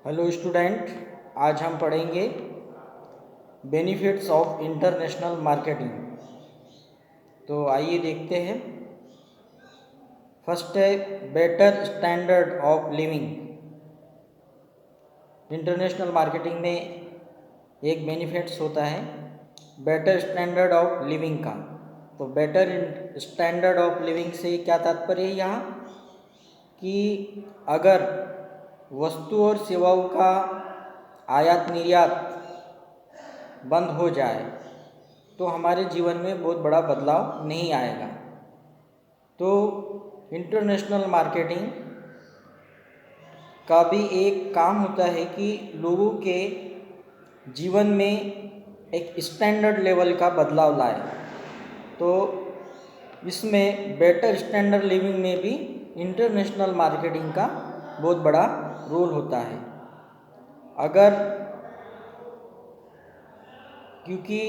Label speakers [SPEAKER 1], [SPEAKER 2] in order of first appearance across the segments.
[SPEAKER 1] Hello student, आज हम पढ़ेंगे बेनिफिट्स ऑफ इंटरनेशनल मार्केटिंग। तो आइए देखते हैं। फर्स्ट है better standard of living. International marketing में एक बेनिफिट्स होता है बेटर स्टैंडर्ड ऑफ लिविंग का। तो बेटर स्टैंडर्ड ऑफ लिविंग से क्या तात्पर्य है यहाँ कि अगर वस्तु और सेवाओं का आयात निर्यात बंद हो जाए तो हमारे जीवन में बहुत बड़ा बदलाव नहीं आएगा। तो इंटरनेशनल मार्केटिंग का भी एक काम होता है कि लोगों के जीवन में एक स्टैंडर्ड लेवल का बदलाव लाए। तो इसमें बेटर स्टैंडर्ड लिविंग में भी इंटरनेशनल मार्केटिंग का बहुत बड़ा रोल होता है। अगर क्योंकि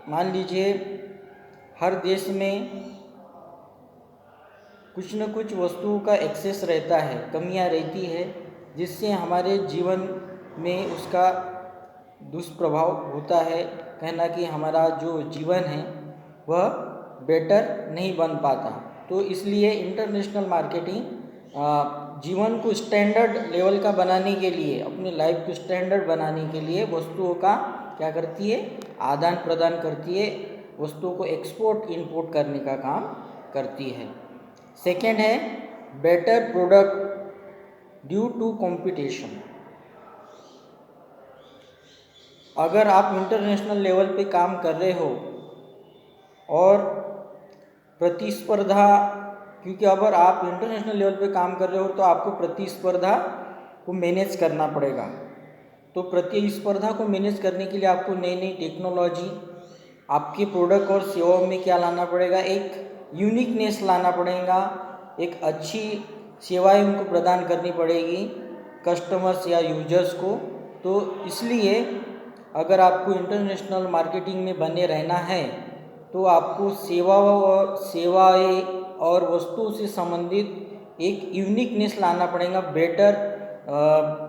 [SPEAKER 1] मान लीजिए हर देश में कुछ न कुछ वस्तुओं का एक्सेस रहता है, कमियां रहती है, जिससे हमारे जीवन में उसका दुष्प्रभाव होता है। कहना कि हमारा जो जीवन है वह बेटर नहीं बन पाता। तो इसलिए इंटरनेशनल मार्केटिंग जीवन को स्टैंडर्ड लेवल का बनाने के लिए, अपनी लाइफ को स्टैंडर्ड बनाने के लिए वस्तुओं का क्या करती है, आदान प्रदान करती है, वस्तुओं को एक्सपोर्ट इंपोर्ट करने का काम करती है। सेकेंड है better product due to competition. अगर आप इंटरनेशनल लेवल पे काम कर रहे हो और प्रतिस्पर्धा, क्योंकि अगर आप इंटरनेशनल लेवल पे काम कर रहे हो तो आपको प्रतिस्पर्धा को मैनेज करना पड़ेगा। तो प्रतिस्पर्धा को मैनेज करने के लिए आपको नई नई टेक्नोलॉजी, आपके प्रोडक्ट और सेवाओं में क्या लाना पड़ेगा, एक यूनिकनेस लाना पड़ेगा, एक अच्छी सेवाएं उनको प्रदान करनी पड़ेगी कस्टमर्स या यूजर्स को। तो इसलिए अगर आपको इंटरनेशनल मार्केटिंग में बने रहना है तो आपको सेवाएं और वस्तुओं से संबंधित एक यूनिकनेस लाना पड़ेगा, बेटर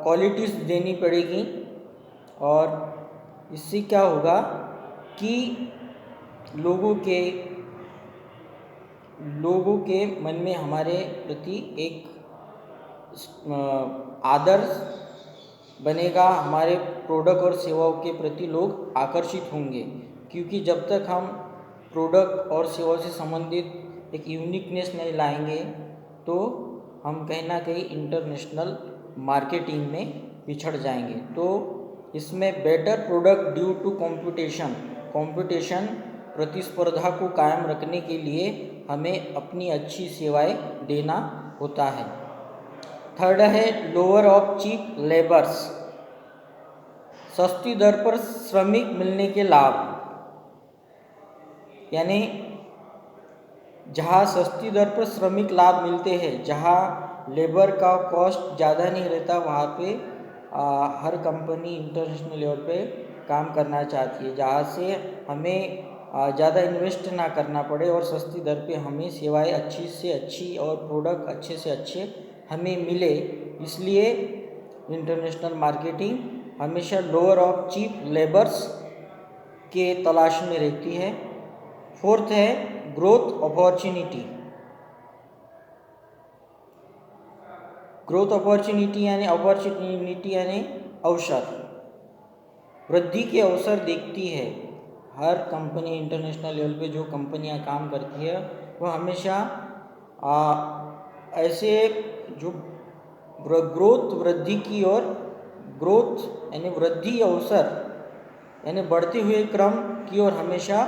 [SPEAKER 1] क्वालिटीज़ देनी पड़ेगी। और इससे क्या होगा कि लोगों के मन में हमारे प्रति एक आदर्श बनेगा, हमारे प्रोडक्ट और सेवाओं के प्रति लोग आकर्षित होंगे। क्योंकि जब तक हम प्रोडक्ट और सेवाओं से संबंधित एक यूनिकनेस नहीं लाएंगे तो हम कहीं ना कहीं इंटरनेशनल मार्केटिंग में पिछड़ जाएंगे। तो इसमें better product due to competition प्रतिस्पर्धा को कायम रखने के लिए हमें अपनी अच्छी सेवाएं देना होता है। थर्ड है लोअर ऑफ चीप लेबर्स, सस्ती दर पर श्रमिक मिलने के लाभ। यानी जहाँ सस्ती दर पर श्रमिक लाभ मिलते हैं, जहाँ लेबर का कॉस्ट ज़्यादा नहीं रहता, वहाँ पे हर कंपनी इंटरनेशनल लेवल पे काम करना चाहती है, जहाँ से हमें ज़्यादा इन्वेस्ट ना करना पड़े और सस्ती दर पे हमें सेवाएं अच्छी से अच्छी और प्रोडक्ट अच्छे से अच्छे हमें मिले। इसलिए इंटरनेशनल मार्केटिंग हमेशा लोअर ऑफ चीप लेबर्स के तलाश में रहती है। फोर्थ है ग्रोथ अपॉर्चुनिटी। ग्रोथ अपॉर्चुनिटी यानी अवसर, वृद्धि के अवसर देखती है हर कंपनी। इंटरनेशनल लेवल पे जो कंपनियां काम करती है वो हमेशा ऐसे जो वृद्धि की और ग्रोथ यानी वृद्धि अवसर यानी बढ़ते हुए क्रम की ओर हमेशा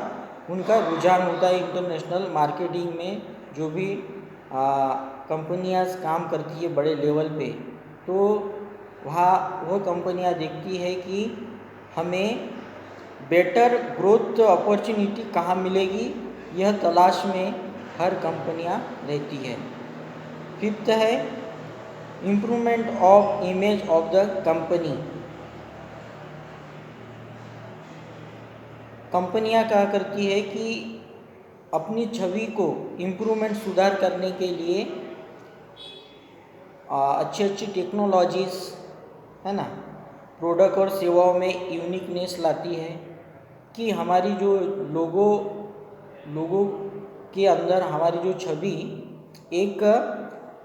[SPEAKER 1] उनका रुझान होता है। इंटरनेशनल मार्केटिंग में जो भी कंपनियां काम करती है बड़े लेवल पे, तो वह कंपनियां देखती है कि हमें बेटर ग्रोथ अपॉर्चुनिटी कहाँ मिलेगी, यह तलाश में हर कंपनियां रहती है। फिफ्थ है improvement of image of the company. कंपनियां क्या करती है कि अपनी छवि को इम्प्रूवमेंट, सुधार करने के लिए अच्छी अच्छी टेक्नोलॉजीज़ है ना, प्रोडक्ट और सेवाओं में यूनिकनेस लाती है कि हमारी जो लोगों के अंदर हमारी जो छवि एक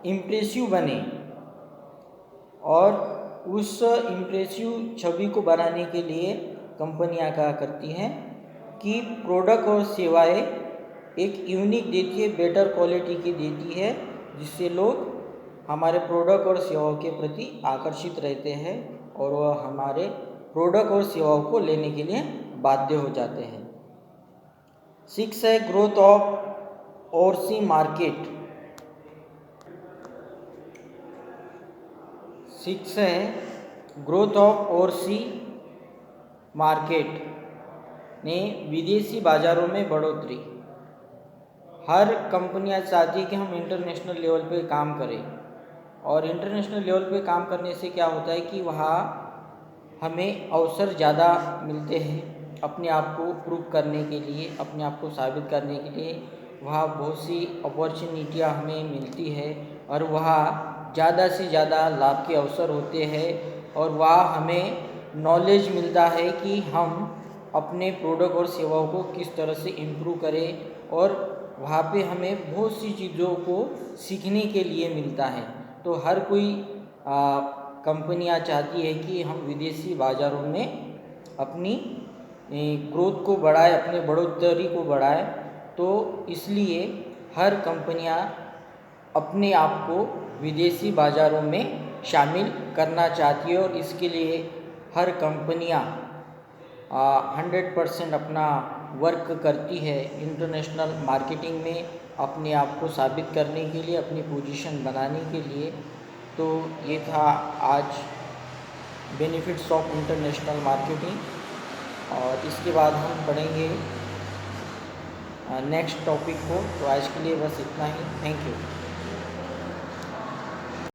[SPEAKER 1] इम्प्रेसिव बने, और उस इम्प्रेसिव छवि को बनाने के लिए कंपनियां क्या करती हैं कि प्रोडक्ट और सेवाएं एक यूनिक देती है, बेटर क्वालिटी की देती है, जिससे लोग हमारे प्रोडक्ट और सेवाओं के प्रति आकर्षित रहते हैं और वह हमारे प्रोडक्ट और सेवाओं को लेने के लिए बाध्य हो जाते हैं। 6 है ग्रोथ ऑफ ओवरसीज मार्केट। 6 है ग्रोथ ऑफ ओवरसीज मार्केट ने विदेशी बाज़ारों में बढ़ोतरी। हर कंपनियां चाहती है कि हम इंटरनेशनल लेवल पे काम करें, और इंटरनेशनल लेवल पे काम करने से क्या होता है कि वहाँ हमें अवसर ज़्यादा मिलते हैं अपने आप को प्रूव करने के लिए, अपने आप को साबित करने के लिए। वहाँ बहुत सी अपॉर्चुनिटियाँ हमें मिलती है और वहाँ ज़्यादा से ज़्यादा लाभ के अवसर होते हैं, और वहाँ हमें नॉलेज मिलता है कि हम अपने प्रोडक्ट और सेवाओं को किस तरह से इम्प्रूव करें, और वहाँ पे हमें बहुत सी चीज़ों को सीखने के लिए मिलता है। तो हर कोई कंपनियां चाहती है कि हम विदेशी बाज़ारों में अपनी ग्रोथ को बढ़ाएं, अपने बढ़ोतरी को बढ़ाएं। तो इसलिए हर कंपनियां अपने आप को विदेशी बाज़ारों में शामिल करना चाहती है, और इसके लिए हर कंपनियां 100% अपना वर्क करती है इंटरनेशनल मार्केटिंग में, अपने आप को साबित करने के लिए, अपनी पोजीशन बनाने के लिए। तो ये था आज बेनिफिट्स ऑफ इंटरनेशनल मार्केटिंग, और इसके बाद हम पढ़ेंगे नेक्स्ट टॉपिक को। तो आज के लिए बस इतना ही। Thank you.